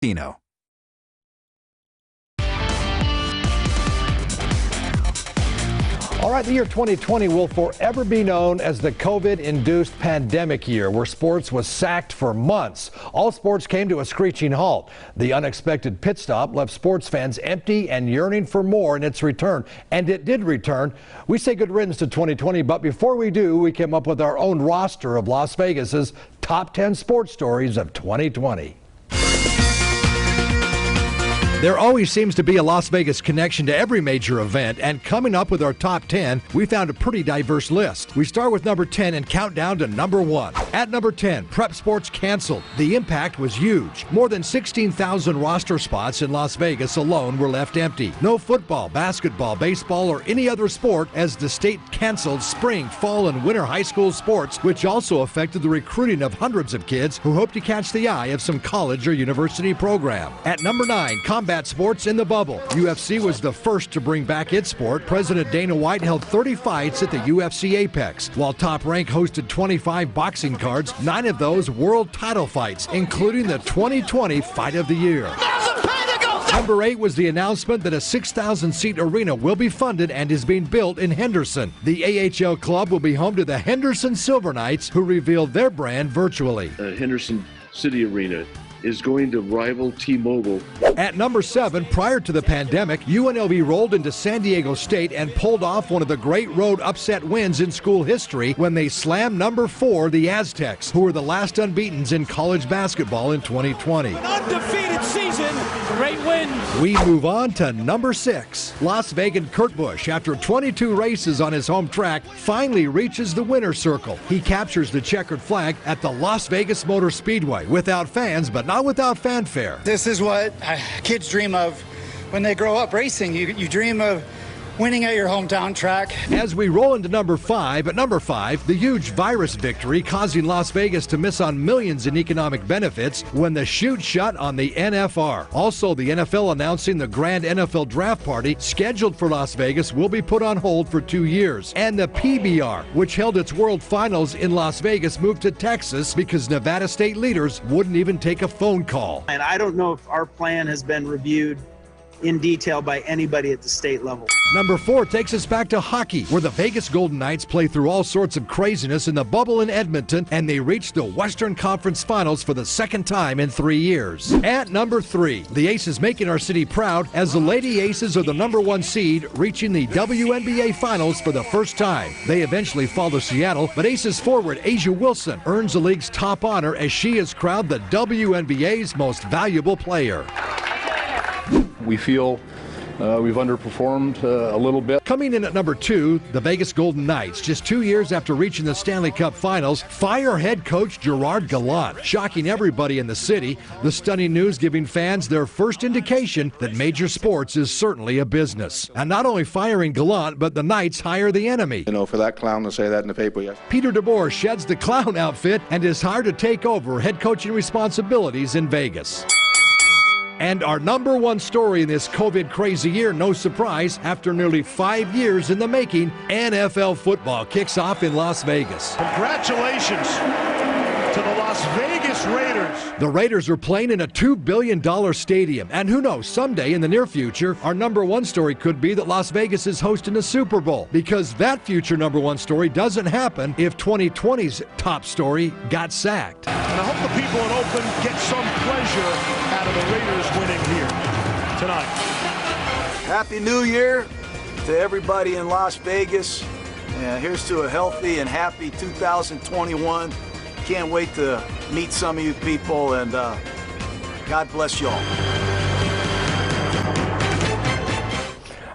Dino. All right, the year 2020 will forever be known as the COVID-induced pandemic year, where sports was sacked for months. All sports came to a screeching halt. The unexpected pit stop left sports fans empty and yearning for more in its return. And it did return. We say good riddance to 2020, but before we do, we came up with our own roster of Las Vegas's top 10 sports stories of 2020. There always seems to be a Las Vegas connection to every major event, and coming up with our top 10, we found a pretty diverse list. We start with number 10 and count down to number 1. At number 10, prep sports canceled. The impact was huge. More than 16,000 roster spots in Las Vegas alone were left empty. No football, basketball, baseball, or any other sport as the state canceled spring, fall, and winter high school sports, which also affected the recruiting of hundreds of kids who hope to catch the eye of some college or university program. At number 9, combat sports in the bubble. UFC was the first to bring back its sport. President Dana White held 30 fights at the UFC Apex, while Top Rank hosted 25 boxing cards, 9 of those world title fights, including the 2020 Fight of the Year. Number 8 was the announcement that a 6,000-seat arena will be funded and is being built in Henderson. The AHL club will be home to the Henderson Silver Knights, who revealed their brand virtually. Henderson City Arena is going to rival T-Mobile. At number 7, prior to the pandemic, UNLV rolled into San Diego State and pulled off one of the great road upset wins in school history when they slammed number 4, the Aztecs, who were the last unbeatens in college basketball in 2020. An undefeated season, great win. We move on to number 6. Las Vegas Kurt Busch, after 22 races on his home track, finally reaches the winner's circle. He captures the checkered flag at the Las Vegas Motor Speedway without fans, but not without fanfare. This is what kids dream of when they grow up racing. You dream of winning at your hometown track. As we roll into number 5, at number 5, the huge virus victory causing Las Vegas to miss on millions in economic benefits when the shoot shut on the NFR. Also, the NFL announcing the grand NFL draft party scheduled for Las Vegas will be put on hold for 2 years. And the PBR, which held its World Finals in Las Vegas, moved to Texas because Nevada state leaders wouldn't even take a phone call. And I don't know if our plan has been reviewed in detail by anybody at the state level. Number 4 takes us back to hockey, where the Vegas Golden Knights play through all sorts of craziness in the bubble in Edmonton, and they reached the Western Conference Finals for the second time in 3 years. At number 3, the Aces making our city proud as the Lady Aces are the number 1 seed, reaching the WNBA Finals for the first time. They eventually fall to Seattle, but Aces forward Asia Wilson earns the league's top honor as she is crowned the WNBA's most valuable player. We feel we've underperformed a little bit. Coming in at number 2, the Vegas Golden Knights, just 2 years after reaching the Stanley Cup Finals, fire head coach Gerard Gallant, shocking everybody in the city. The stunning news giving fans their first indication that major sports is certainly a business. And not only firing Gallant, but the Knights hire the enemy. You know, for that clown to say that in the paper, yes. Peter DeBoer sheds the clown outfit and is hired to take over head coaching responsibilities in Vegas. And our number 1 story in this COVID crazy year, no surprise, after nearly 5 years in the making, NFL football kicks off in Las Vegas. Congratulations to the Las Vegas Raiders. The Raiders are playing in a $2 billion stadium. And who knows, someday in the near future, our number 1 story could be that Las Vegas is hosting a Super Bowl. Because that future number 1 story doesn't happen if 2020's top story got sacked. And I hope the people in Oakland get some pleasure out of the Raiders winning here tonight. Happy New Year to everybody in Las Vegas. Here's to a healthy and happy 2021. Can't wait to meet some of you people, and God bless you all.